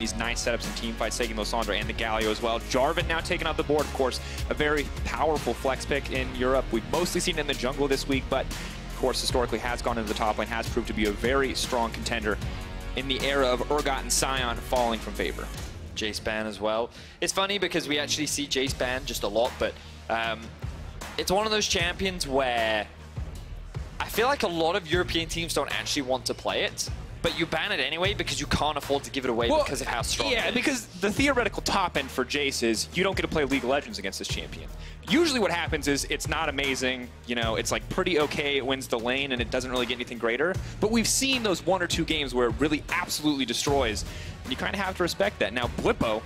these nice setups and team fights, taking Lysandra and the Galio as well. Jarvan now taking out the board, of course, a very powerful flex pick in Europe. We've mostly seen it in the jungle this week, but of course, historically has gone into the top lane, has proved to be a very strong contender in the era of Urgot and Sion falling from favor. Jace ban as well. It's funny because we actually see Jace ban just a lot, but it's one of those champions where I feel like a lot of European teams don't actually want to play it, but you ban it anyway because you can't afford to give it away because of how strong it is. Yeah, because the theoretical top end for Jace is you don't get to play League of Legends against this champion. Usually what happens is it's not amazing, you know, it's like pretty okay, it wins the lane and it doesn't really get anything greater, but we've seen those 1 or 2 games where it really absolutely destroys, and you kind of have to respect that. Now, Blippo,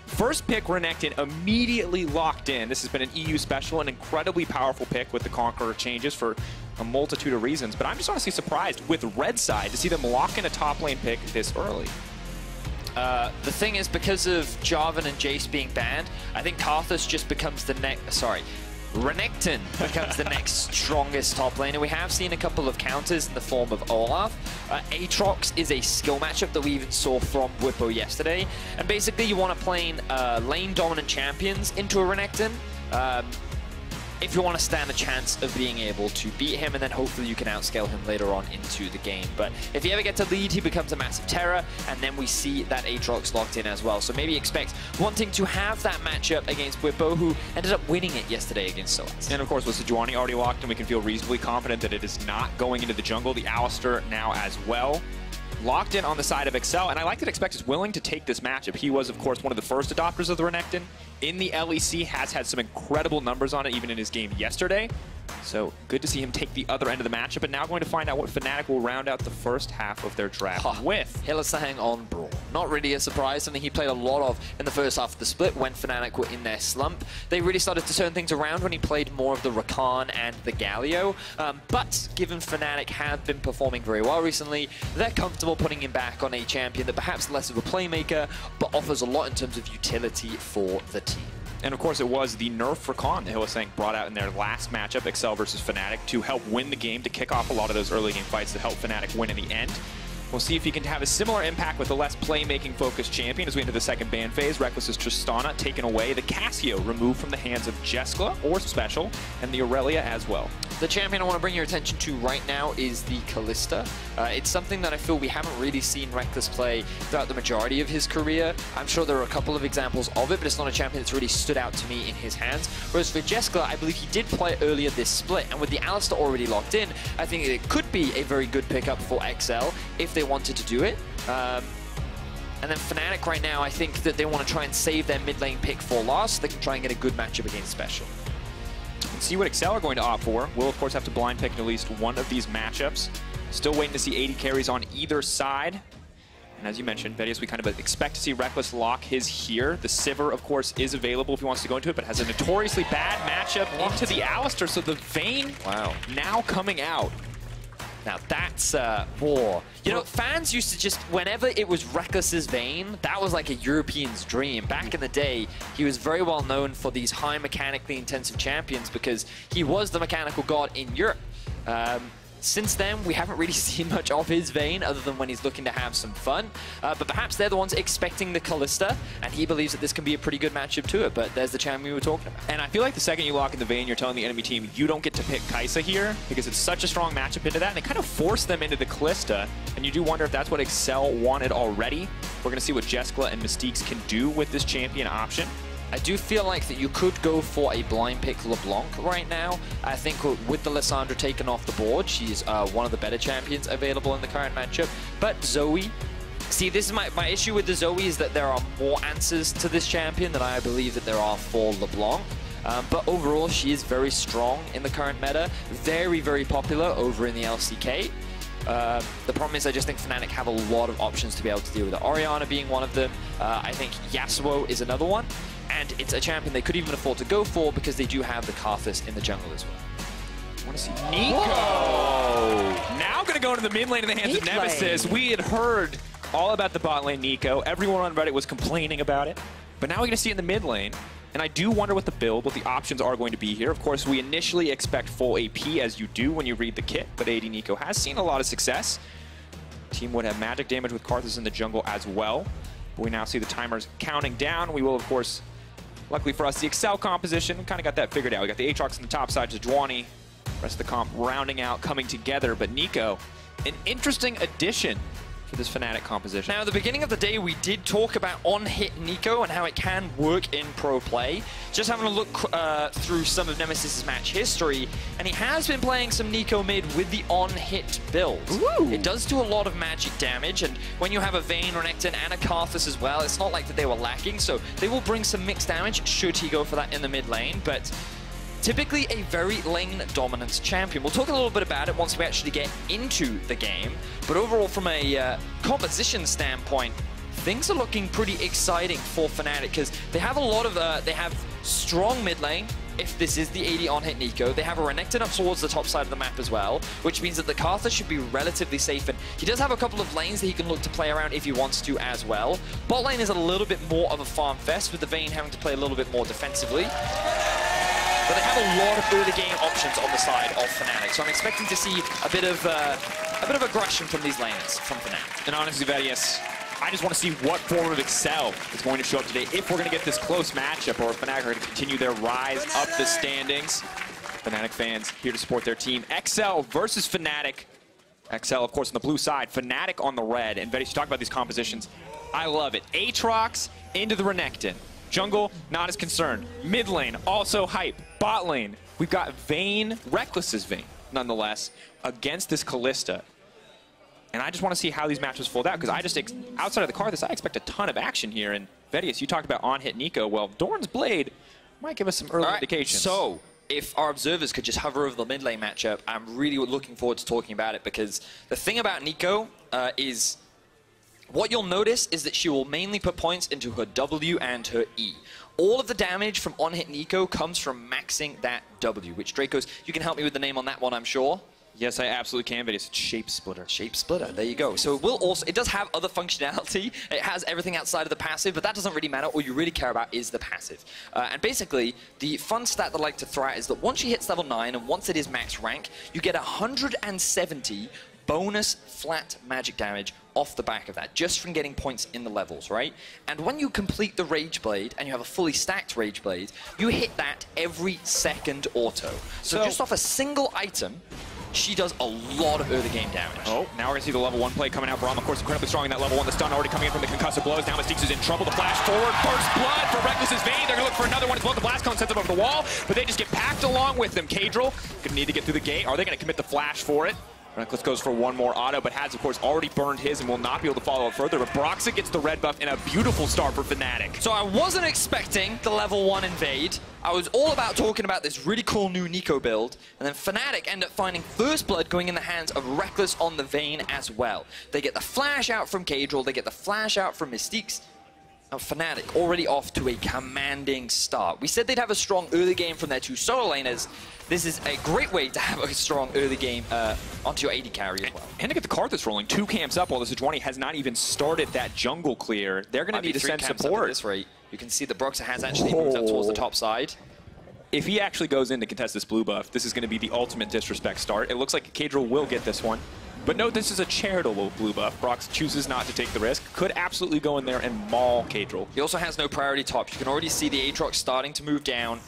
first pick Renekton, immediately locked in. This has been an EU special, an incredibly powerful pick with the Conqueror changes for a multitude of reasons, but I'm just honestly surprised with Red side to see them lock in a top lane pick this early. The thing is, because of Jarvan and Jace being banned, I think Karthus just becomes the next, Renekton becomes the next strongest top laner. We have seen a couple of counters in the form of Olaf. Aatrox is a skill matchup that we even saw from Whippo yesterday. And basically you want to play lane dominant champions into a Renekton if you want to stand a chance of being able to beat him, and then hopefully you can outscale him later on into the game. But if he ever gets a lead, he becomes a massive terror, and then we see that Aatrox locked in as well. So maybe expect wanting to have that matchup against Whippo, who ended up winning it yesterday against Soaz. And of course, with Sejuani already locked in, we can feel reasonably confident that it is not going into the jungle. The Alistar now as well. Locked in on the side of Excel, and I like that Expect is willing to take this matchup. He was, of course, one of the first adopters of the Renekton in the LEC, has had some incredible numbers on it, even in his game yesterday. So good to see him take the other end of the matchup, and now going to find out what Fnatic will round out the first half of their draft with. Hylissang on Brawl. Not really a surprise, something he played a lot of in the first half of the split when Fnatic were in their slump. They really started to turn things around when he played more of the Rakan and the Galio. But given Fnatic have been performing very well recently, they're comfortable putting him back on a champion that perhaps less of a playmaker, but offers a lot in terms of utility for the team. And of course, it was the nerf for Khan that Hylissang brought out in their last matchup, Excel versus Fnatic, to help win the game, to kick off a lot of those early game fights to help Fnatic win in the end. We'll see if he can have a similar impact with a less playmaking-focused champion as we enter the second ban phase. Reckless's Tristana taken away, the Cassio removed from the hands of Jeskla, or Special, and the Aurelia as well. The champion I want to bring your attention to right now is the Kalista. It's something that I feel we haven't really seen Reckless play throughout the majority of his career. I'm sure there are a couple of examples of it, but it's not a champion that's really stood out to me in his hands. Whereas for Jeskla, I believe he did play earlier this split, and with the Alistar already locked in, I think it could be a very good pickup for XL if they wanted to do it. And then Fnatic right now, I think that they want to try and save their mid lane pick for last so they can try and get a good matchup against Special. And see what Excel are going to opt for. We'll, of course, have to blind pick at least one of these matchups. Still waiting to see 80 carries on either side. And as you mentioned, Vedius, we kind of expect to see Reckless lock his here. The Sivir, of course, is available if he wants to go into it, but has a notoriously bad matchup into the Alistar. So the Vayne now coming out. Now that's war. You know, fans used to just, whenever it was Reckless's Vayne, that was like a European's dream. Back in the day, he was very well known for these high mechanically intensive champions because he was the mechanical god in Europe. Since then, we haven't really seen much of his Vayne other than when he's looking to have some fun. But perhaps they're the ones expecting the Kalista, and he believes that this can be a pretty good matchup to it. But there's the champion we were talking about. And I feel like the second you lock in the Vayne, you're telling the enemy team you don't get to pick Kai'Sa here because it's such a strong matchup into that. And they kind of force them into the Kalista, and you do wonder if that's what Excel wanted already. We're going to see what Jeskla and Mystiques can do with this champion option. I do feel like that you could go for a blind pick LeBlanc right now. I think with the Lysandra taken off the board, she's one of the better champions available in the current matchup. But Zoe, see, this is my issue with the Zoe is that there are more answers to this champion than I believe that there are for LeBlanc. But overall, she is very strong in the current meta. Very, very popular over in the LCK. The problem is I just think Fnatic have a lot of options to be able to deal with it. Orianna being one of them. I think Yasuo is another one. And it's a champion they could even afford to go for because they do have the Karthus in the jungle as well. I want to see Nico. Whoa. Now going to go into the mid lane in the hands of Nemesis. We had heard all about the bot lane Nico. Everyone on Reddit was complaining about it. But now we're going to see it in the mid lane. And I do wonder what the build, what the options are going to be here. Of course, we initially expect full AP, as you do when you read the kit. But AD Nico has seen a lot of success. Team would have magic damage with Karthus in the jungle as well. But we now see the timers counting down. We will, of course, luckily for us, the Excel composition, we kind of got that figured out. We got the Aatrox on the top side, Sejuani. Rest of the comp rounding out, coming together. But Nico, an interesting addition for this Fnatic composition. Now, at the beginning of the day, we did talk about on-hit Nico and how it can work in pro play. Just having a look through some of Nemesis's match history, and he has been playing some Nico mid with the on-hit build. Ooh. It does do a lot of magic damage, and when you have a Vayne, Renekton, and a Karthus as well, it's not like that they were lacking, so they will bring some mixed damage should he go for that in the mid lane, but typically a very lane-dominant champion. We'll talk a little bit about it once we actually get into the game, but overall from a composition standpoint, things are looking pretty exciting for Fnatic because they have a lot of, they have strong mid lane, if this is the 80 on-hit Nico. They have a Renekton up towards the top side of the map as well, which means that the Karthus should be relatively safe, and he does have a couple of lanes that he can look to play around if he wants to as well. Bot lane is a little bit more of a farm fest, with the Vayne having to play a little bit more defensively. But they have a lot of early game options on the side of Fnatic, so I'm expecting to see a bit of aggression from these laners from Fnatic. And honestly, Vedius, I just want to see what form of Excel is going to show up today. If we're going to get this close matchup, or if Fnatic are going to continue their rise up the standings. Fnatic fans here to support their team. Excel versus Fnatic. Excel, of course, on the blue side. Fnatic on the red. And Vedius, you talk about these compositions. I love it. Aatrox into the Renekton. Jungle, not as concerned. Mid lane, also hype. Bot lane, we've got Vayne, Reckless's Vayne, nonetheless, against this Kalista. And I just want to see how these matches fold out, because I just, outside of the Karthus, I expect a ton of action here. And Vedius, you talked about on-hit Nico. Well, Dorn's Blade might give us some early indications. So, if our observers could just hover over the mid lane matchup, I'm really looking forward to talking about it, because the thing about Nico is, what you'll notice is that she will mainly put points into her W and her E. All of the damage from on-hit Nico comes from maxing that W, which Dracos, you can help me with the name on that one, I'm sure. Yes, I absolutely can, but it's Shape Splitter. Shape Splitter, there you go. So it will also, it does have other functionality. It has everything outside of the passive, but that doesn't really matter. All you really care about is the passive. And basically, the fun stat that I like to throw out is that once she hits level 9, and once it is max rank, you get 170 bonus flat magic damage off the back of that, just from getting points in the levels, right? And when you complete the Rage Blade, and you have a fully stacked Rage Blade, you hit that every second auto. So just off a single item, she does a lot of early game damage. Oh, now we're going to see the level 1 play coming out. Braum, of course, incredibly strong in that level 1. The stun already coming in from the concussive blows. Now Mystique's is in trouble. The flash forward. First blood for Reckless's Vayne. They're going to look for another one as well. The blast cone sends them over the wall, but they just get packed along with them. Kadril going to need to get through the gate. Are they going to commit the flash for it? Reckless goes for one more auto, but has, of course, already burned his and will not be able to follow it further. But Broxah gets the red buff and a beautiful start for Fnatic. So I wasn't expecting the level 1 invade. I was all about talking about this really cool new Nico build, and then Fnatic end up finding First Blood going in the hands of Reckless on the Vayne as well. They get the flash out from Kadril, they get the flash out from Mystique's. Now Fnatic already off to a commanding start. We said they'd have a strong early game from their two solo laners. This is a great way to have a strong early game onto your AD carry as well. And to get the Karthus rolling, 2 camps up while the Sejuani has not even started that jungle clear. They're going to need to send support. At this rate. You can see that Broxah has actually moved up towards the top side. If he actually goes in to contest this blue buff, this is going to be the ultimate disrespect start. It looks like Kadril will get this one. But note, this is a charitable blue buff. Brox chooses not to take the risk. Could absolutely go in there and maul Kadril. He also has no priority top. You can already see the Aatrox starting to move down.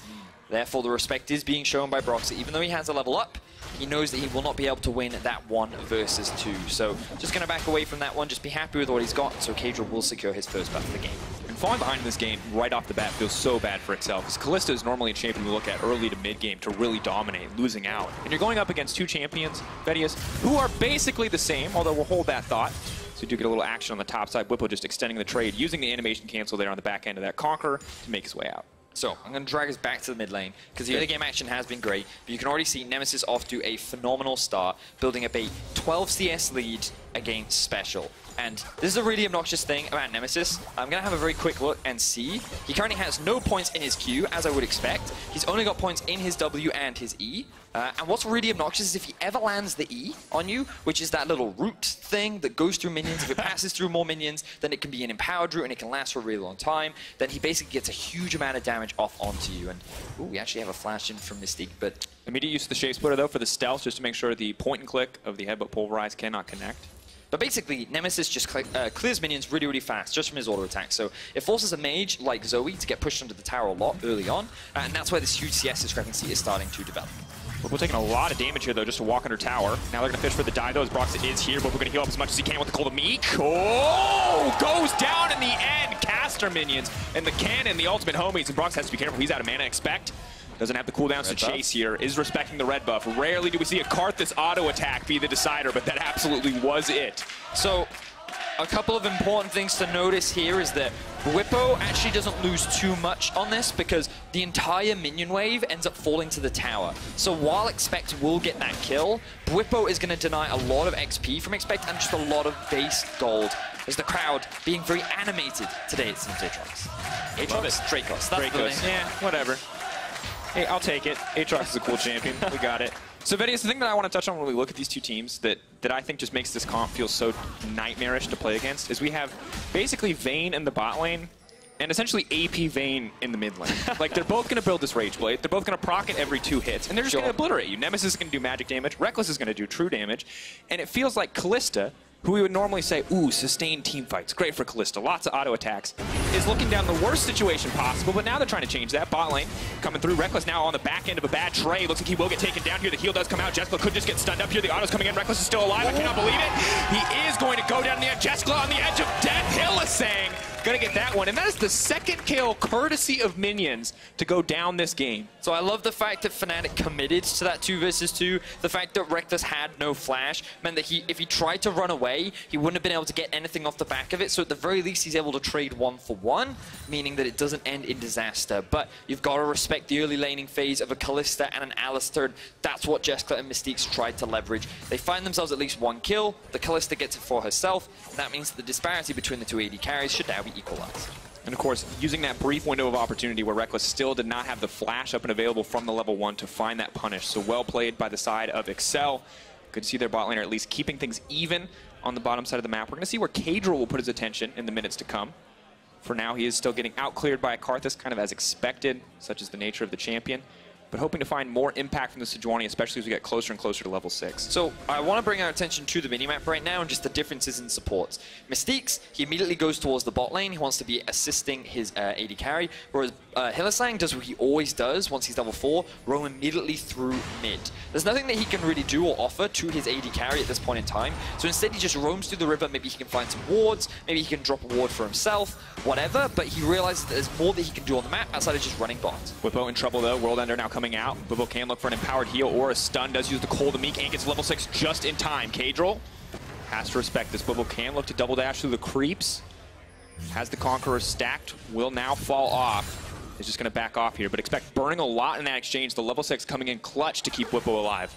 Therefore, the respect is being shown by Broxah. Even though he has a level up, he knows that he will not be able to win that 1 versus 2. So just going to back away from that one. Just be happy with what he's got. So Kadril will secure his first buff of the game. And falling behind in this game right off the bat feels so bad for itself, because Kalista is normally a champion we look at early to mid game to really dominate, losing out. And you're going up against 2 champions, Vedius, who are basically the same, although we'll hold that thought. So you do get a little action on the top side. Whippo just extending the trade, using the animation cancel there on the back end of that Conqueror to make his way out. So I'm going to drag us back to the mid lane, because the early game action has been great, but you can already see Nemesis off to a phenomenal start, building up a 12 CS lead against Special. And this is a really obnoxious thing about Nemesis. I'm going to have a very quick look and see. He currently has no points in his Q, as I would expect. He's only got points in his W and his E. And what's really obnoxious is if he ever lands the E on you, which is that little root thing that goes through minions. If it passes through more minions, then it can be an empowered root and it can last for a really long time. Then he basically gets a huge amount of damage off onto you. And ooh, we actually have a flash in from Mystique, but immediate use of the Shape Splitter, though, for the stealth, just to make sure the point and click of the Headbutt Pulverize cannot connect. But basically, Nemesis just clears minions really, really fast, just from his auto attack. So it forces a mage like Zoe to get pushed under the tower a lot early on, and that's where this huge CS discrepancy is starting to develop. We're taking a lot of damage here, though, just to walk under tower. Now they're going to fish for the dive, though, as Brox is here, but we're going to heal up as much as he can with the Cold Meek. Oh! Goes down in the end! Caster minions, and the cannon, the ultimate homies, and Brox has to be careful. He's out of mana. Expect. Doesn't have the cooldowns to chase here. Is respecting the red buff. Rarely do we see a Karthus auto attack be the decider, but that absolutely was it. So, a couple of important things to notice here is that Bwipo actually doesn't lose too much on this because the entire minion wave ends up falling to the tower. So while Expect will get that kill, Bwipo is going to deny a lot of XP from Expect and just a lot of base gold. As the crowd being very animated today, it seems, Aatrox. Aatrox? Dracos. Dracos. Yeah, whatever. Hey, I'll take it. Aatrox is a cool champion. We got it. So, Vedius, the thing that I want to touch on when we look at these two teams that I think just makes this comp feel so nightmarish to play against is we have basically Vayne in the bot lane and essentially AP Vayne in the mid lane. Like, they're both going to build this Rage Blade. They're both going to proc it every 2 hits, and they're just going to obliterate you. Nemesis is going to do magic damage. Reckless is going to do true damage. And it feels like Kalista, who we would normally say, ooh, sustained team fights, great for Kalista, lots of auto attacks, is looking down the worst situation possible, but now they're trying to change that. Bot lane coming through. Reckless now on the back end of a bad trade. Looks like he will get taken down here. The heal does come out. Jessica could just get stunned up here. The auto's coming in. Reckless is still alive. I cannot believe it. He is going to go down the edge. Jessica on the edge of death. Hillisang gonna get that one. And that is the second kill, courtesy of minions, to go down this game. So I love the fact that Fnatic committed to that 2 versus 2. The fact that Reckless had no flash meant that if he tried to run away, he wouldn't have been able to get anything off the back of it. So at the very least, he's able to trade 1 for 1, meaning that it doesn't end in disaster. But you've got to respect the early laning phase of a Kalista and an Alistar. That's what Jessica and Mystique's tried to leverage. They find themselves at least 1 kill. The Kalista gets it for herself. That means that the disparity between the 2 AD carries should now be equalized. And of course, using that brief window of opportunity where Reckless still did not have the flash up and available from the level 1 to find that punish. So well played by the side of Excel. Good to see their bot laner at least keeping things even on the bottom side of the map. We're going to see where Kadril will put his attention in the minutes to come. For now, he is still getting out-cleared by a Karthus, kind of as expected, such is the nature of the champion. But hoping to find more impact from the Sejuani, especially as we get closer and closer to level 6. So I want to bring our attention to the minimap right now and just the differences in supports. Mystique's, he immediately goes towards the bot lane. He wants to be assisting his AD carry, whereas Hillisang does what he always does once he's level 4, roam immediately through mid. There's nothing that he can really do or offer to his AD carry at this point in time, so instead he just roams through the river. Maybe he can find some wards, maybe he can drop a ward for himself, whatever, but he realizes that there's more that he can do on the map outside of just running bot. Bwipo in trouble though, World Ender now coming out. Bwipo can look for an empowered heal or a stun, does use the Cold Meek and gets level 6 just in time. Kadril has to respect this. Bwipo can look to double dash through the creeps. Has the Conqueror stacked, will now fall off. Is just going to back off here, but expect burning a lot in that exchange. The level 6 coming in clutch to keep Bwipo alive.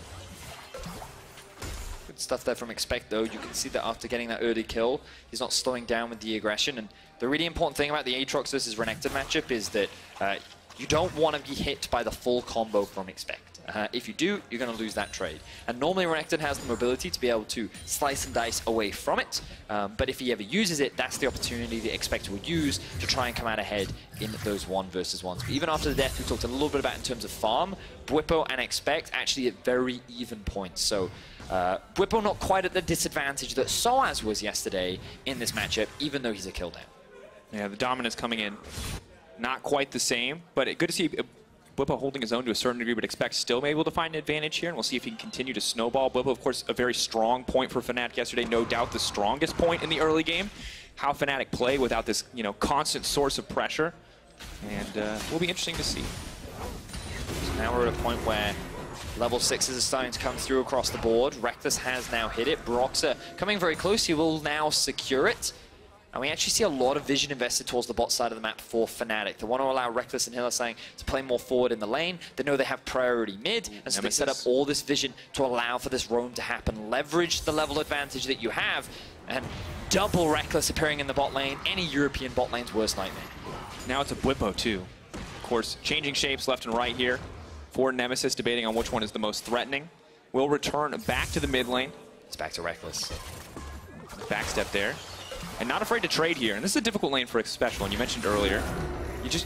Good stuff there from Expect, though. You can see that after getting that early kill, he's not slowing down with the aggression. And the really important thing about the Aatrox versus Renekton matchup is that you don't want to be hit by the full combo from Expect. If you do, you're going to lose that trade. And normally Renekton has the mobility to be able to slice and dice away from it. But if he ever uses it, that's the opportunity the Expect will use to try and come out ahead in those 1 versus 1s. But even after the death we talked a little bit about in terms of farm, Bwipo and Expect actually at very even points. So Bwipo not quite at the disadvantage that Soaz was yesterday in this matchup, even though he's a kill down. Yeah, the dominance coming in. Not quite the same, but good to see Bwipo holding his own to a certain degree, but Expect still able to find an advantage here, and we'll see if he can continue to snowball. Bwipo, of course, a very strong point for Fnatic yesterday, no doubt the strongest point in the early game. How Fnatic play without this, constant source of pressure, and will be interesting to see. So now we're at a point where level 6s are starting to come through across the board. Reckless has now hit it. Broxer coming very close. He will now secure it. And we actually see a lot of vision invested towards the bot side of the map for Fnatic. They want to allow Reckless and Hillisang to play more forward in the lane. They know they have priority mid, and so they set up all this vision to allow for this roam to happen. Leverage the level advantage that you have, and double Reckless appearing in the bot lane. Any European bot lane's worst nightmare. Now it's a Bwipo too. Of course, changing shapes left and right here for Nemesis, debating on which one is the most threatening. Will return back to the mid lane. It's back to Reckless. Backstep there. And not afraid to trade here. And this is a difficult lane for Special, and you mentioned earlier.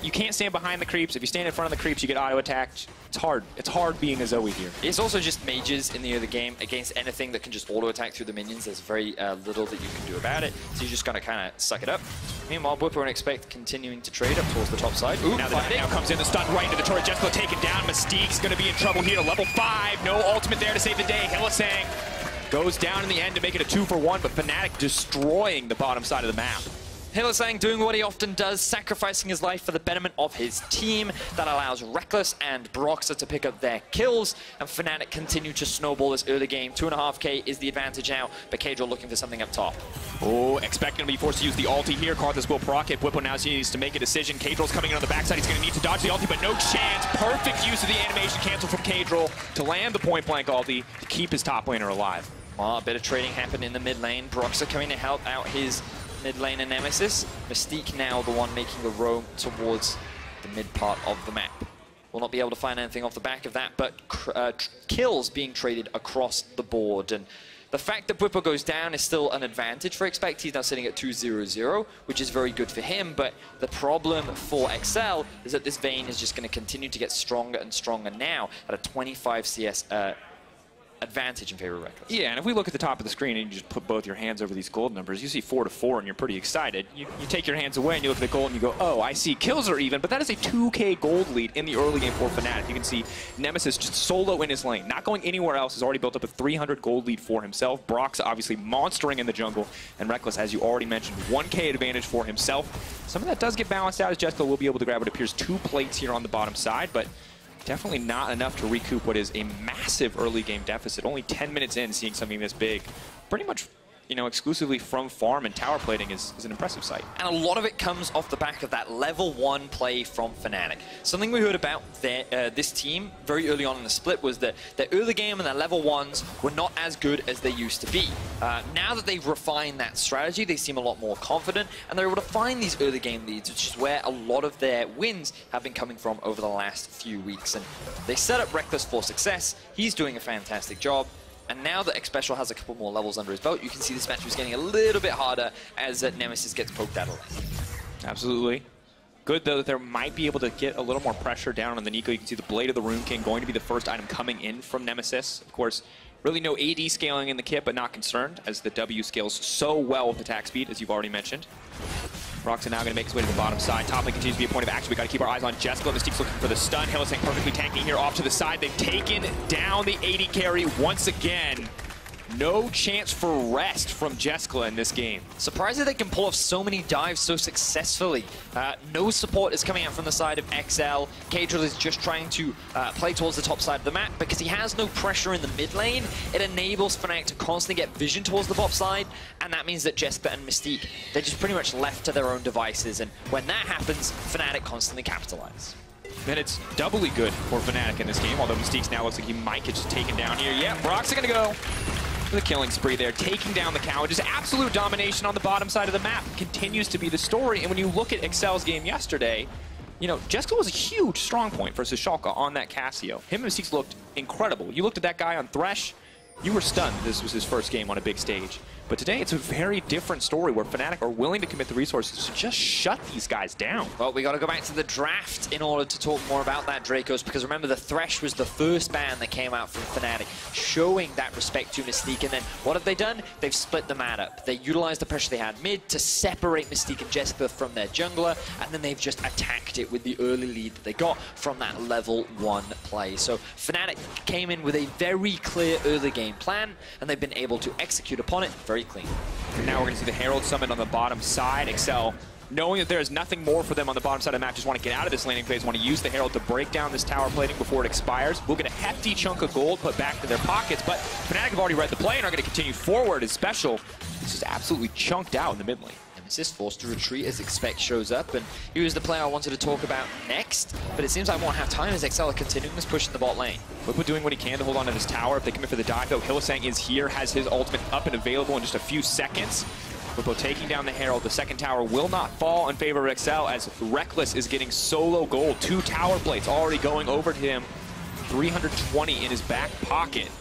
You can't stand behind the creeps. If you stand in front of the creeps, you get auto-attacked. It's hard. It's hard being a Zoe here. It's also just mages in the early game against anything that can just auto-attack through the minions. There's very little that you can do about it, so you just gotta kind of suck it up. Meanwhile, Whipper and Expect continuing to trade up towards the top side. Ooh, now the now comes in, the stun right into the turret. Jessica taken down. Mystique's gonna be in trouble here. Level 5, no ultimate there to save the day. Hylissang goes down in the end to make it a 2-for-1, but Fnatic destroying the bottom side of the map. Hylissang doing what he often does, sacrificing his life for the betterment of his team. That allows Rekkles and Broxah to pick up their kills, and Fnatic continue to snowball this early game. 2.5k is the advantage now, but Kadril looking for something up top. Oh, expecting to be forced to use the ulti here. Karthus will proc it. Bwipo now needs to make a decision. Kadril's coming in on the backside. He's going to need to dodge the ulti, but no chance. Perfect use of the animation cancel from Kadril to land the point-blank ulti to keep his top laner alive. A bit of trading happened in the mid lane. Broxah coming to help out his mid laner Nemesis. Mystique now the one making the roam towards the mid part of the map. Will not be able to find anything off the back of that, but kills being traded across the board. And the fact that Bwipo goes down is still an advantage for Expect. He's now sitting at 2-0-0, which is very good for him. But the problem for XL is that this Vayne is just going to continue to get stronger and stronger now at a 25 CS advantage in favor of Rekkles. Yeah, and if we look at the top of the screen and you just put both your hands over these gold numbers, you see 4-4 and you're pretty excited. You take your hands away and you look at the gold and you go, oh, I see kills are even, but that is a 2k gold lead in the early game for Fnatic. You can see Nemesis just solo in his lane, not going anywhere else, has already built up a 300 gold lead for himself. Broxah obviously monstering in the jungle, and Rekkles, as you already mentioned, 1k advantage for himself. Some of that does get balanced out as Jessica will be able to grab what appears 2 plates here on the bottom side, but definitely not enough to recoup what is a massive early game deficit. Only 10 minutes in, seeing something this big. Pretty much, you know, exclusively from farm and tower plating is an impressive sight. And a lot of it comes off the back of that level 1 play from Fnatic. Something we heard about this team very early on in the split was that their early game and their level 1s were not as good as they used to be. Now that they've refined that strategy, they seem a lot more confident, and they're able to find these early game leads, which is where a lot of their wins have been coming from over the last few weeks. And they set up Rekkles for success. He's doing a fantastic job. And now that Xpecial has a couple more levels under his belt, you can see this match is getting a little bit harder as Nemesis gets poked out of lane. Absolutely. Good, though, that they might be able to get a little more pressure down on the Nico. You can see the Blade of the Rune King going to be the first item coming in from Nemesis. Of course, really no AD scaling in the kit, but not concerned, as the W scales so well with attack speed, as you've already mentioned. Broxah now going to make his way to the bottom side. Top lane continues to be a point of action. We got to keep our eyes on Jessica. Mystique's looking for the stun. Hylissang perfectly tanking here off to the side. They've taken down the AD carry once again. No chance for rest from Jessica in this game. Surprised that they can pull off so many dives so successfully. No support is coming out from the side of XL. Kadril is just trying to play towards the top side of the map because he has no pressure in the mid lane. It enables Fnatic to constantly get vision towards the bot side, and that means that Jessica and Mystique, they're just pretty much left to their own devices, and when that happens, Fnatic constantly capitalize. And it's doubly good for Fnatic in this game, although Mystique's now looks like he might get just taken down here. Yeah, Broxah gonna go for the killing spree there, taking down the cow. Just absolute domination on the bottom side of the map continues to be the story. And when you look at Excel's game yesterday, you know, Jessica was a huge strong point versus Schalke on that Cassio. Him and Mystique looked incredible. You looked at that guy on Thresh, you were stunned this was his first game on a big stage. But today, it's a very different story where Fnatic are willing to commit the resources to just shut these guys down. Well, we got to go back to the draft in order to talk more about that, Dracos, because remember, the Thresh was the first ban that came out from Fnatic, showing that respect to Mystique. And then what have they done? They've split the mat up. They utilized the pressure they had mid to separate Mystique and Jessica from their jungler, and then they've just attacked it with the early lead that they got from that level 1 play. So Fnatic came in with a very clear early game plan, and they've been able to execute upon it very clean. And now we're going to see the Herald Summit on the bottom side. Excel, knowing that there is nothing more for them on the bottom side of the map, just want to get out of this landing phase, want to use the Herald to break down this tower plating before it expires. We'll get a hefty chunk of gold put back to their pockets, but Fnatic have already read the play and are going to continue forward as Special. This is absolutely chunked out in the mid lane. Nemesis forced to retreat as Expect shows up, and he was the player I wanted to talk about next, but it seems like we won't have time as XL are continuing this push in the bot lane. Bwipo doing what he can to hold on to this tower. If they commit for the dive, though, Hylissang is here, has his ultimate up and available in just a few seconds. Bwipo taking down the Herald. The second tower will not fall in favor of XL as Rekkles is getting solo gold. 2 tower plates already going over to him. 320 in his back pocket.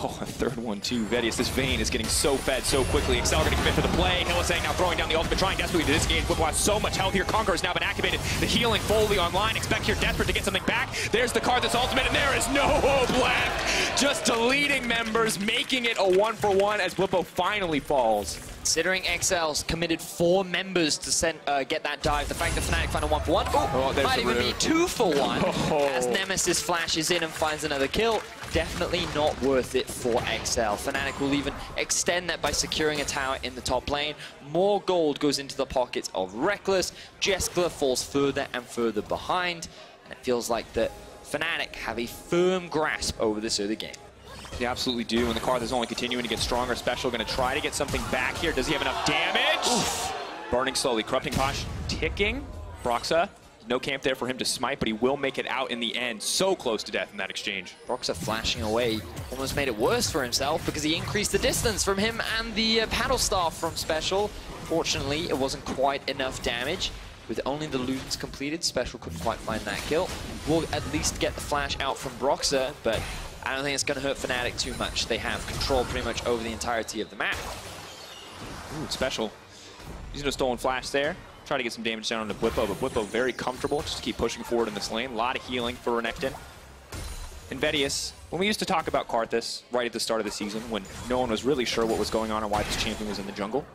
Oh, a third one too. Vedius, this Vayne is getting so fed so quickly. Excel going to commit to the play. Hylissang now throwing down the ultimate, trying desperately to disengage. Whipple has so much health here. Conqueror has now been activated. The healing fully online. Expect here desperate to get something back. There's the card that's ultimate, and there is no hope left. Just deleting members, making it a 1-for-1 as Whippo finally falls. Considering XL's committed 4 members to get that dive, the fact that Fnatic found a 1-for-1, might even be 2-for-1 as Nemesis flashes in and finds another kill. Definitely not worth it for XL. Fnatic will even extend that by securing a tower in the top lane. More gold goes into the pockets of Reckless. Jeskler falls further and further behind, and it feels like that Fnatic have a firm grasp over this early game. They absolutely do, and the card is only continuing to get stronger. Special going to try to get something back here. Does he have enough damage? Oof. Burning slowly. Corrupting Posh ticking. Broxa, no camp there for him to smite, but he will make it out in the end. So close to death in that exchange. Broxa flashing away almost made it worse for himself because he increased the distance from him and the paddle staff from Special. Fortunately, it wasn't quite enough damage. With only the Ludens completed, Special couldn't quite find that kill. We'll at least get the flash out from Broxa, but I don't think it's going to hurt Fnatic too much. They have control pretty much over the entirety of the map. Ooh, Special. Using a stolen flash there. Try to get some damage down onto Whippo, but Whippo very comfortable. Just keep pushing forward in this lane. A lot of healing for Renekton. And Vedius, when we used to talk about Karthus right at the start of the season, when no one was really sure what was going on and why this champion was in the jungle,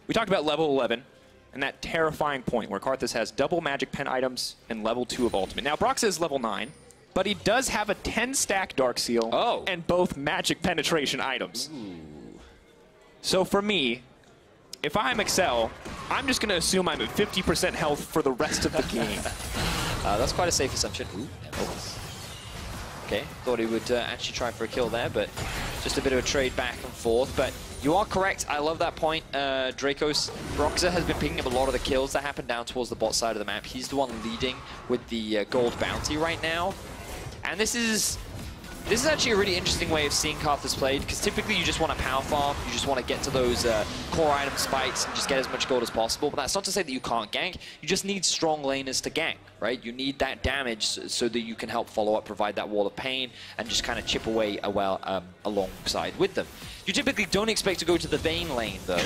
we talked about level 11 and that terrifying point where Karthus has double magic pen items and level 2 of ultimate. Now, Broxa is level 9. But he does have a 10-stack Dark Seal and both magic penetration items. Ooh. So for me, if I'm Excel, I'm just going to assume I'm at 50% health for the rest of the game. That's quite a safe assumption. Ooh, okay, thought he would actually try for a kill there, but just a bit of a trade back and forth. But you are correct. I love that point. Dracos Broxa has been picking up a lot of the kills that happen down towards the bot side of the map. He's the one leading with the gold bounty right now. And this is actually a really interesting way of seeing Karthus played, because typically you just want to power farm, you just want to get to those core item spikes and just get as much gold as possible. But that's not to say that you can't gank. You just need strong laners to gank, right? You need that damage so that you can help follow up, provide that wall of pain, and just kind of chip away alongside with them. You typically don't expect to go to the Vayne lane, though.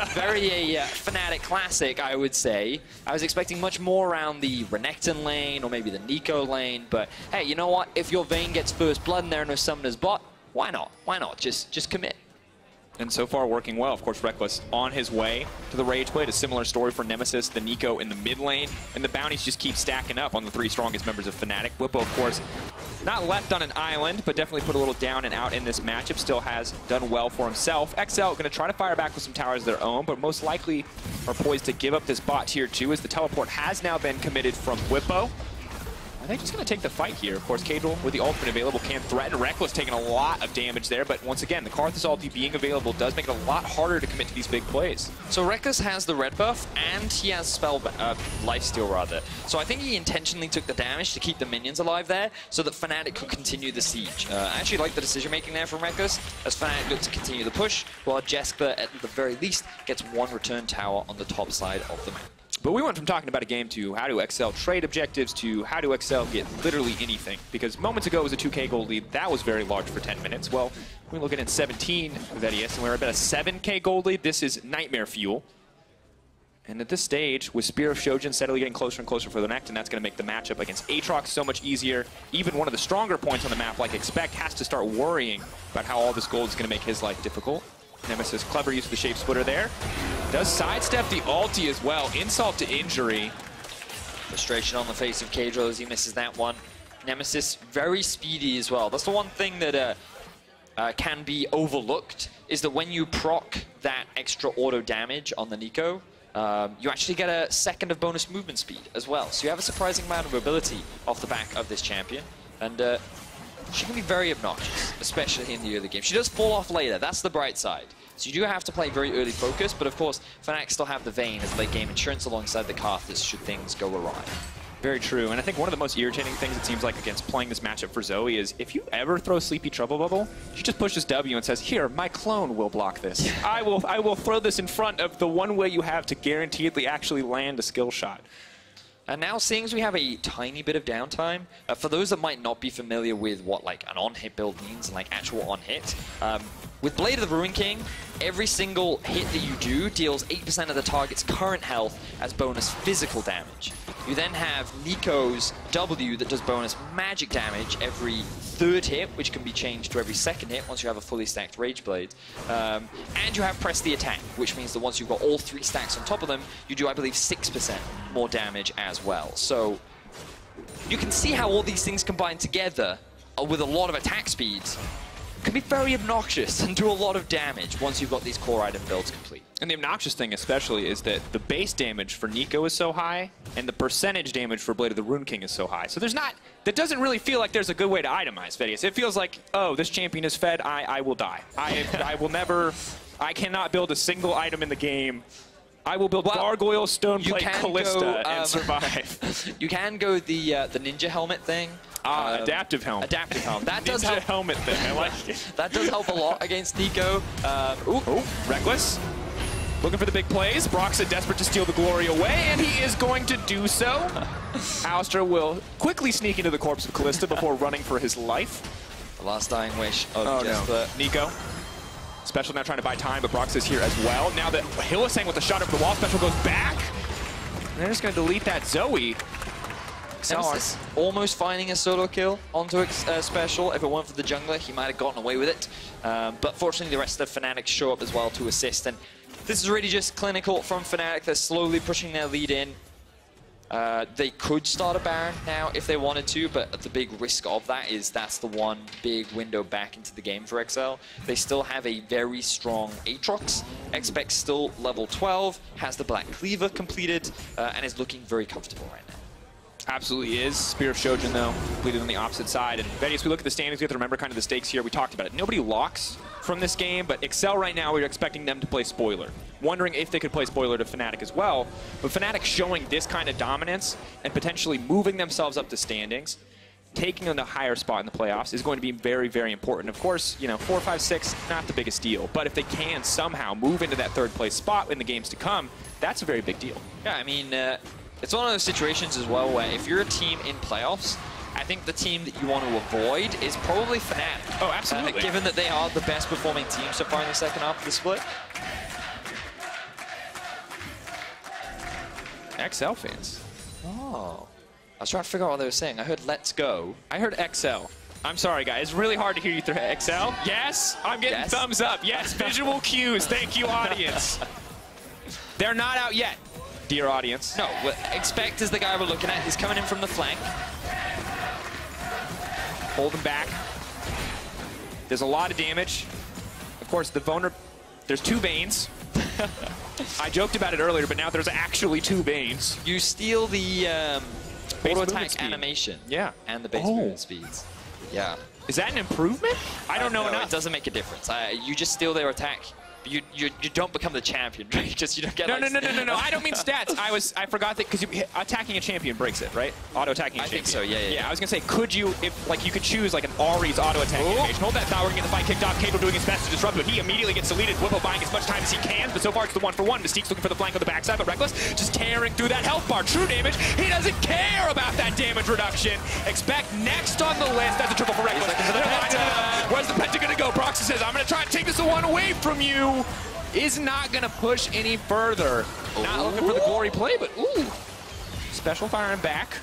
Very a Fnatic classic, I would say. I was expecting much more around the Renekton lane or maybe the Nico lane, but hey, you know what? If your Vayne gets first blood and there are no summoners bot, why not? Why not? Just commit. And so far working well. Of course, Reckless on his way to the Rage Blade. A similar story for Nemesis, the Nico in the mid lane. And the bounties just keep stacking up on the 3 strongest members of Fnatic. Whippo, of course, not left on an island, but definitely put a little down and out in this matchup. Still has done well for himself. XL going to try to fire back with some towers of their own, but most likely are poised to give up this bot tier 2 as the teleport has now been committed from Whippo. Are they just going to take the fight here? Of course, Cadril with the ultimate available can threaten. Reckless taking a lot of damage there, but once again, the Karthus ulti being available does make it a lot harder to commit to these big plays. So Reckless has the red buff, and he has spell lifesteal rather. So I think he intentionally took the damage to keep the minions alive there, so that Fnatic could continue the siege. I actually like the decision making there from Reckless, as Fnatic looks to continue the push, while Jeskler, at the very least, gets 1 return tower on the top side of the map. But we went from talking about a game to how do XL trade objectives to how do XL get literally anything. Because moments ago it was a 2K gold lead. That was very large for 10 minutes. Well, we're looking at 17 Vedius, and we're about a 7K gold lead. This is nightmare fuel. And at this stage, with Spear of Shojin steadily getting closer and closer for the Renekton, that's going to make the matchup against Aatrox so much easier. Even one of the stronger points on the map, like Expect, has to start worrying about how all this gold is going to make his life difficult. Nemesis, clever use of the Shape Splitter there. Does sidestep the ulti as well. Insult to injury. Frustration on the face of Cadril as he misses that one. Nemesis, very speedy as well. That's the one thing that can be overlooked, is that when you proc that extra auto damage on the Nico, you actually get a second of bonus movement speed as well. So you have a surprising amount of mobility off the back of this champion. And she can be very obnoxious, especially in the early game. She does fall off later, that's the bright side. So you do have to play very early focus, but of course, Fnatic still have the Vayne as late game insurance alongside the Karthus should things go awry. Very true, and I think one of the most irritating things it seems like against playing this matchup for Zoe is if you ever throw Sleepy Trouble Bubble, she just pushes W and says, here, my clone will block this. I will throw this in front of the one way you have to guaranteedly actually land a skill shot. And now, seeing as we have a tiny bit of downtime, for those that might not be familiar with what like an on-hit build means and like actual on-hit, with Blade of the Ruin King, every single hit that you do deals 8% of the target's current health as bonus physical damage. You then have Nico's W that does bonus magic damage every third hit, which can be changed to every second hit once you have a fully stacked Rage Blade. And you have Press the Attack, which means that once you've got all 3 stacks on top of them, you do, I believe, 6% more damage as well. So you can see how all these things combined together with a lot of attack speeds can be very obnoxious and do a lot of damage once you've got these core item builds complete. And the obnoxious thing especially is that the base damage for Nico is so high, and the percentage damage for Blade of the Ruin King is so high. So there's not, that doesn't really feel like there's a good way to itemize Vedius. It feels like, oh, this champion is fed, I will die. I will never, I cannot build a single item in the game. I will build Gargoyle, Stoneplate, Callista, and survive. You can go the ninja helmet thing. Adaptive helmet. Adaptive helmet. That does help. Helmet thing. I like it. That does help a lot against Nico. Reckless. Looking for the big plays. Broxah desperate to steal the glory away, and he is going to do so. Alistar will quickly sneak into the corpse of Callista before running for his life. The last dying wish of Nico. Special now trying to buy time, but Broxah is here as well. Now that Hylissang with the shot over the wall, Special goes back. And they're just going to delete that Zoe. Nemesis almost finding a solo kill onto Special. If it weren't for the jungler, he might have gotten away with it. But fortunately, the rest of Fnatic show up as well to assist. And this is really just clinical from Fnatic. They're slowly pushing their lead in. They could start a Baron now if they wanted to, but the big risk of that is that's the one big window back into the game for XL. They still have a very strong Aatrox. Expect still level 12, has the Black Cleaver completed, and is looking very comfortable right now. Absolutely is. Spear of Shojin, though, completed on the opposite side. And Vedius, we look at the standings, we have to remember kind of the stakes here. We talked about it. Nobody locks from this game, but XL right now, we're expecting them to play spoiler. Wondering if they could play spoiler to Fnatic as well. But Fnatic showing this kind of dominance and potentially moving themselves up the standings, taking on the higher spot in the playoffs is going to be very, very important. Of course, you know, 4, 5, 6, not the biggest deal. But if they can somehow move into that third place spot in the games to come, that's a very big deal. Yeah, I mean, it's one of those situations as well where if you're a team in playoffs, I think the team that you want to avoid is probably Fnatic. Oh, absolutely. Given that they are the best performing team so far in the second half of the split. XL fans. Oh. I was trying to figure out what they were saying. I heard let's go. I heard XL. I'm sorry, guys. It's really hard to hear you through XL. Yes, I'm getting thumbs up. Yes, visual cues. Thank you, audience. They're not out yet, dear audience. No, Expect is the guy we're looking at. He's coming in from the flank. Hold him back. There's a lot of damage. Of course, the there's 2 Banes. I joked about it earlier, but now there's actually 2 Banes. You steal the auto attack animation. Yeah. And the base movement speeds. Yeah. Is that an improvement? I don't know enough. It doesn't make a difference. You just steal their attack. You don't become the champion, right? Just you don't get no. I don't mean stats. I forgot that because attacking a champion breaks it, right? Auto attacking a champion. I think so. Yeah. I was gonna say, could you, if like you could choose like an Ari's auto attack animation? Hold that thought. We're gonna get the fight kicked off. Kato doing his best to disrupt, but he immediately gets deleted. Whippo buying as much time as he can, but so far it's the 1-for-1. Mystique's looking for the flank on the backside, but Reckless just tearing through that health bar. True damage. He doesn't care about that damage reduction. Expect next on the list. That's a triple for Reckless. Where's the Penta gonna go? Broxah says, I'm gonna try to take this one away from you. Is not going to push any further. Not looking for the glory play, but Special firing back.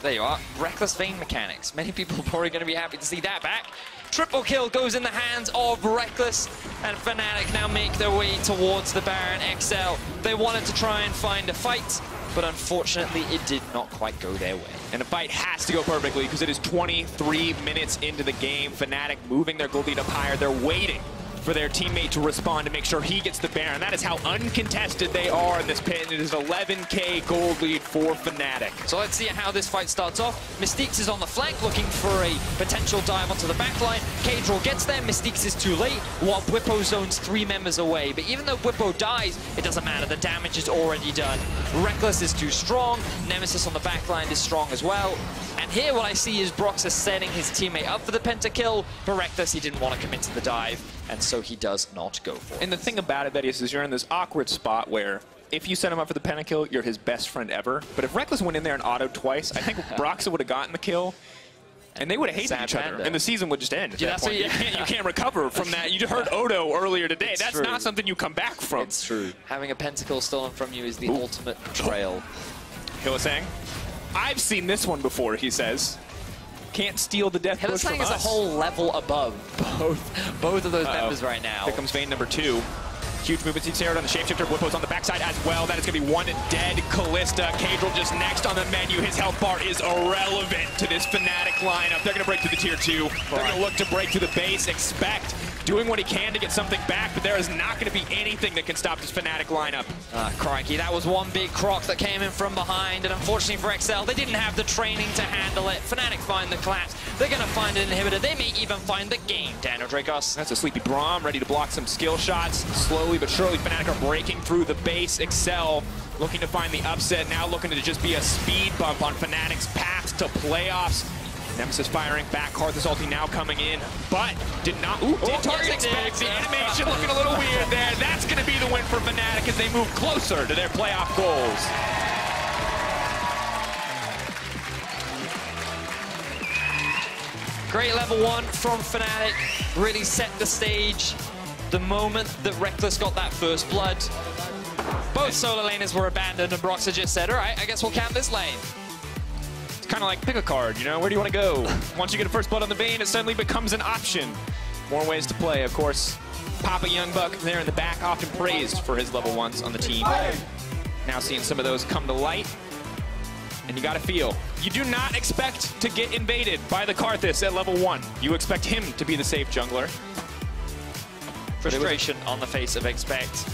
There you are. Reckless Vein mechanics. Many people are probably going to be happy to see that back. Triple kill goes in the hands of Reckless, and Fnatic now make their way towards the Baron XL. They wanted to try and find a fight, but unfortunately it did not quite go their way. And the fight has to go perfectly because it is 23 minutes into the game. Fnatic moving their gold lead up higher. They're waiting for their teammate to respond to make sure he gets the Baron. That is how uncontested they are in this pit. And it is 11K gold lead for Fnatic. So let's see how this fight starts off. Mystique's is on the flank looking for a potential dive onto the backline. Kadril gets there. Mystique's is too late, while Whippo zones 3 members away. But even though Whippo dies, it doesn't matter. The damage is already done. Reckless is too strong. Nemesis on the backline is strong as well. And here what I see is Broxah setting his teammate up for the pentakill, but Reckless, he didn't want to commit to the dive, and so he does not go for it. And the thing about it, Vedius, is you're in this awkward spot where if you set him up for the pentakill, you're his best friend ever. But if Reckless went in there and autoed twice, I think Broxa would have gotten the kill. And they would have hated each other, and the season would just end at that point. You can't recover from that. You just heard Odo earlier today. That's not something you come back from. It's true. Having a pentakill stolen from you is the ultimate betrayal. Hylissang, I've seen this one before, he says. Can't steal the death push from us. Hylissang is a whole level above both of those members right now. Here comes Vayne number 2. Huge movement seed on the shapeshifter. Blippo's on the backside as well. That is going to be one dead Kalista. Cadril just next on the menu. His health bar is irrelevant to this Fnatic lineup. They're going to break through the tier 2. They're going to look to break through the base. Expect doing what he can to get something back, but there is not going to be anything that can stop this Fnatic lineup. Crikey, that was one big croc that came in from behind, and unfortunately for XL, they didn't have the training to handle it. Fnatic find the collapse. They're going to find an inhibitor. They may even find the game, Daniel Dracos. That's a sleepy Braum, ready to block some skill shots. Slowly but surely, Fnatic are breaking through the base. Excel looking to find the upset, now looking to just be a speed bump on Fnatic's path to playoffs. Nemesis firing back, Karthus ulti now coming in, but did not, did target expect. The animation looking a little weird there. That's going to be the win for Fnatic as they move closer to their playoff goals. Great level 1 from Fnatic, really set the stage. The moment that Reckless got that first blood, both solo laners were abandoned and Broxa just said, all right, I guess we'll camp this lane. Kind of like pick a card, you know, where do you want to go? Once you get a first blood on the Vayne, it suddenly becomes an option. More ways to play, of course. Papa Youngbuck there in the back, often praised for his level 1s on the team. Now seeing some of those come to light. And you gotta feel, you do not expect to get invaded by the Karthus at level 1. You expect him to be the safe jungler. Frustration on the face of Expect.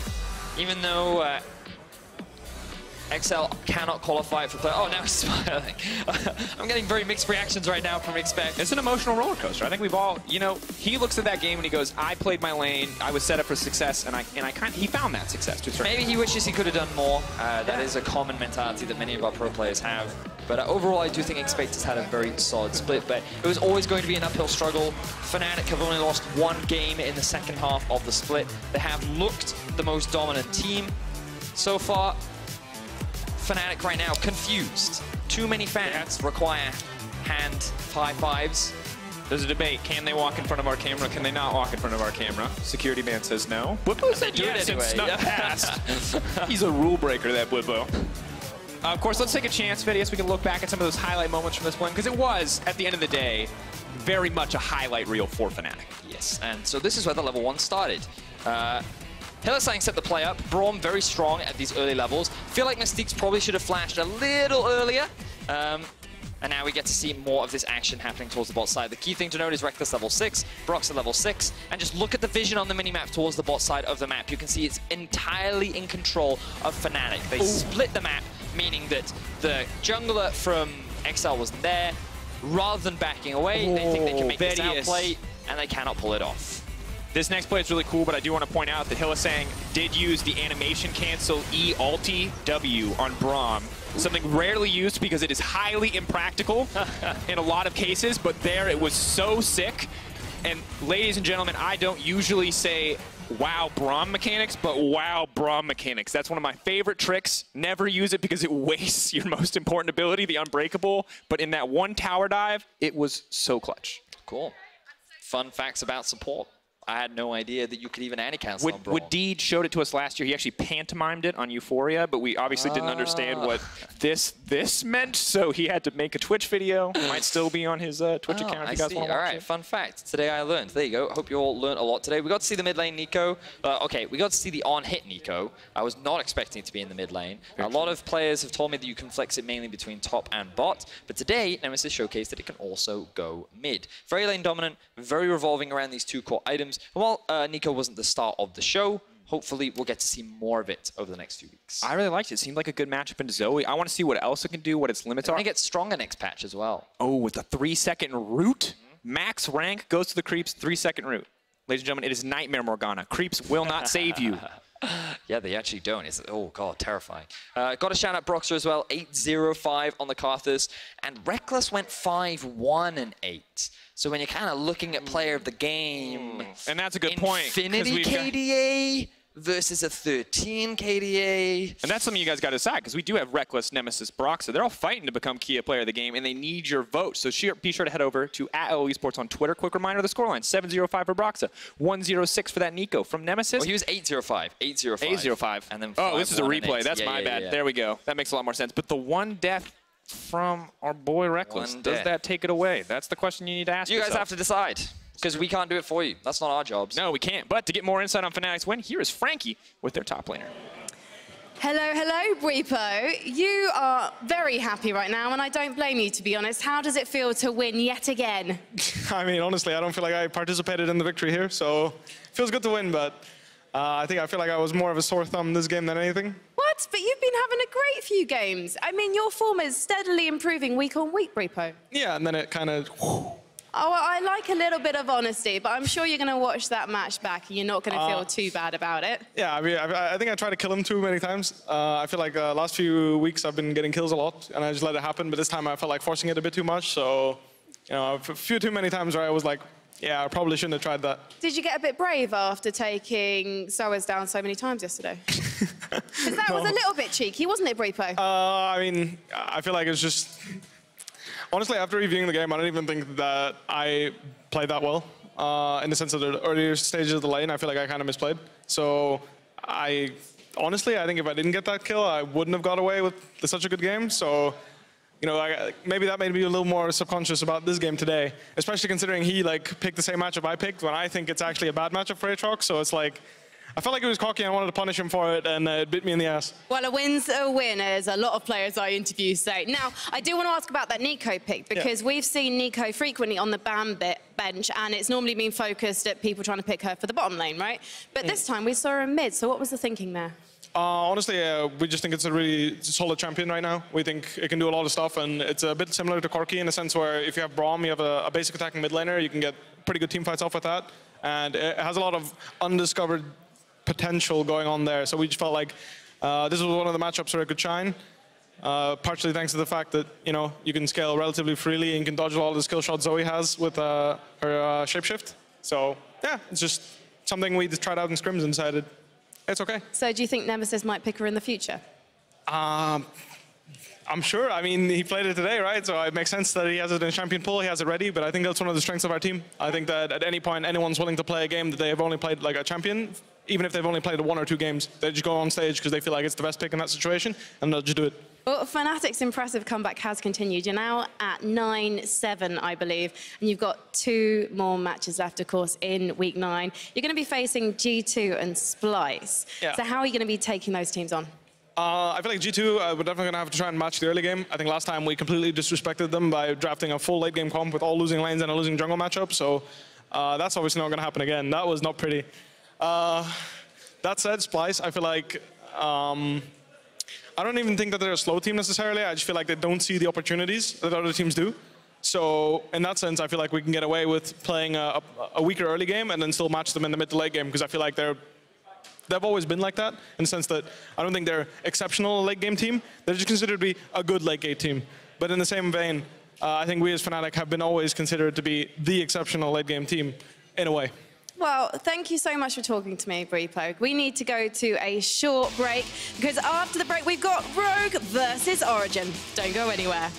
Even though XL cannot qualify for play. Oh, now he's smiling. I'm getting very mixed reactions right now from Expect. It's an emotional roller coaster. I think we've all, you know, he looks at that game and he goes, I played my lane, I was set up for success, and he found that success to a certain Maybe he wishes he could have done more. That is a common mentality that many of our pro players have. But overall, I do think Expect has had a very solid split, but it was always going to be an uphill struggle. Fnatic have only lost one game in the second half of the split. They have looked the most dominant team so far. Fnatic right now confused. Too many fans require hand high fives. There's a debate. Can they walk in front of our camera? Can they not walk in front of our camera? Security man says no. Blippo said yes and snuck past. He's a rule breaker, that Blippo. Of course, let's take a chance, Vidius. We can look back at some of those highlight moments from this one, because it was, at the end of the day, very much a highlight reel for Fnatic. Yes, and so this is where the level 1 started. Hylissang set the play up. Braum very strong at these early levels. Feel like Mystique's probably should have flashed a little earlier. And now we get to see more of this action happening towards the bot side. The key thing to note is Reckless level 6, Broxa level 6, and just look at the vision on the minimap towards the bot side of the map. You can see it's entirely in control of Fnatic. They split the map, meaning that the jungler from XL was there. Rather than backing away, they think they can make this outplay, and they cannot pull it off. This next play is really cool, but I do want to point out that Hylissang did use the animation cancel E ulti W on Braum. Something rarely used because it is highly impractical in a lot of cases, but there it was so sick. And ladies and gentlemen, I don't usually say wow Braum mechanics, but wow Braum mechanics. That's one of my favorite tricks. Never use it because it wastes your most important ability, the unbreakable. But in that one tower dive, it was so clutch. Cool. Fun facts about support. I had no idea that you could even anti-cancel on Braum. Would showed it to us last year. He actually pantomimed it on Euphoria, but we obviously didn't understand what this meant, so he had to make a Twitch video. It might still be on his Twitch account if you guys want to watch All right, fun fact. Today I learned. There you go. Hope you all learned a lot today. We got to see the mid lane Nico. Okay, we got to see the on-hit Nico. I was not expecting it to be in the mid lane. A lot of players have told me that you can flex it mainly between top and bot, but today Nemesis showcased that it can also go mid. Very lane dominant, very revolving around these two core items. And while Nico wasn't the star of the show, hopefully we'll get to see more of it over the next few weeks. I really liked it. It seemed like a good matchup into Zoe. I want to see what else it can do, what its limits are. And it gets stronger next patch as well. Oh, with the 3-second root? Max rank goes to the creeps, 3-second root. Ladies and gentlemen, it is Nightmare Morgana. Creeps will not save you. Yeah, they actually don't. It's, oh, God, terrifying. Got to shout out Broxa as well. 8-0-5 on the Karthus. And Reckless went 5-1-8. So when you're kind of looking at player of the game... And that's a good point. Infinity KDA versus a 13 KDA. And that's something you guys got to decide, because we do have Reckless, Nemesis, Broxa. They're all fighting to become Kia player of the game, and they need your vote. So be sure to head over to @Esports on Twitter. Quick reminder, the scoreline, 7-0-5 for Broxa, 1-0-6 for that Nico. From Nemesis... Well, he was 8-0-5. 8-0-5. 8-0-5. And then oh, this is a replay. That's my bad. Yeah. There we go. That makes a lot more sense. But the one death from our boy Reckless, does that take it away? That's the question you need to ask yourself. You guys have to decide. Because we can't do it for you. That's not our jobs. No, we can't. But to get more insight on Fnatic's win, here is Frankie with their top laner. Hello, Breepo. You are very happy right now, and I don't blame you, to be honest. How does it feel to win yet again? I mean, honestly, I don't feel like I participated in the victory here, so it feels good to win, but I feel like I was more of a sore thumb this game than anything. What? But you've been having a great few games. I mean, your form is steadily improving week on week, Breepo. Yeah, and then it kind of... Oh, well, I like a little bit of honesty, but I'm sure you're going to watch that match back and you're not going to feel too bad about it. Yeah, I mean, I think I tried to kill him too many times. I feel like the last few weeks I've been getting kills a lot, and I just let it happen. But this time I felt like forcing it a bit too much. So, you know, a few too many times where I was like, yeah, I probably shouldn't have tried that. Did you get a bit brave after taking Soas down so many times yesterday? Because that was a little bit cheeky, wasn't it, Breepo? I mean, I feel like it's just... Honestly, after reviewing the game, I don't even think that I played that well. In the sense of the earlier stages of the lane, I feel like I kind of misplayed. So honestly, I think if I didn't get that kill, I wouldn't have got away with such a good game. So, you know, maybe that made me a little more subconscious about this game today, especially considering he picked the same matchup I picked when I think it's actually a bad matchup for Aatrox. So it's like, I felt like it was cocky and I wanted to punish him for it, and it bit me in the ass. Well, a win's a win, as a lot of players I interview say. Now, I do want to ask about that Nico pick, because we've seen Nico frequently on the ban bench, and it's normally been focused at people trying to pick her for the bottom lane, right? But this time we saw her in mid, so what was the thinking there? Honestly, we just think it's a really solid champion right now. We think it can do a lot of stuff, and it's a bit similar to Corki in the sense where if you have Braum, you have a basic attacking mid laner, you can get pretty good team fights off with that. And it has a lot of undiscovered potential going on there. So we just felt like this was one of the matchups where it could shine. Partially thanks to the fact that, you know, you can scale relatively freely and can dodge all the skill shots Zoe has with her shapeshift. So yeah, it's just something we just tried out in scrims and decided it's okay. So do you think Nemesis might pick her in the future? I'm sure. I mean, he played it today, right? So it makes sense that he has it in champion pool, he has it ready, but I think that's one of the strengths of our team. I think that at any point, anyone's willing to play a game that they have only played like a champion, even if they've only played 1 or 2 games. They just go on stage because they feel like it's the best pick in that situation, and they'll just do it. Well, Fnatic's impressive comeback has continued. You're now at 9-7, I believe, and you've got 2 more matches left, of course, in week 9. You're going to be facing G2 and Splice. Yeah. So how are you going to be taking those teams on? I feel like G2, we're definitely going to have to try and match the early game. I think last time we completely disrespected them by drafting a full late game comp with all losing lanes and a losing jungle matchup. So that's obviously not going to happen again. That was not pretty. That said, Splice, I feel like I don't even think that they're a slow team necessarily. I just feel like they don't see the opportunities that other teams do. So in that sense, I feel like we can get away with playing a weaker early game and then still match them in the mid to late game, because I feel like they've always been like that, in the sense that I don't think they're exceptional late game team. They're just considered to be a good late game team. But in the same vein, I think we as Fnatic have been always considered to be the exceptional late game team, in a way. Well, thank you so much for talking to me, Breepo. We need to go to a short break, because after the break, we've got Rogue versus Origin. Don't go anywhere.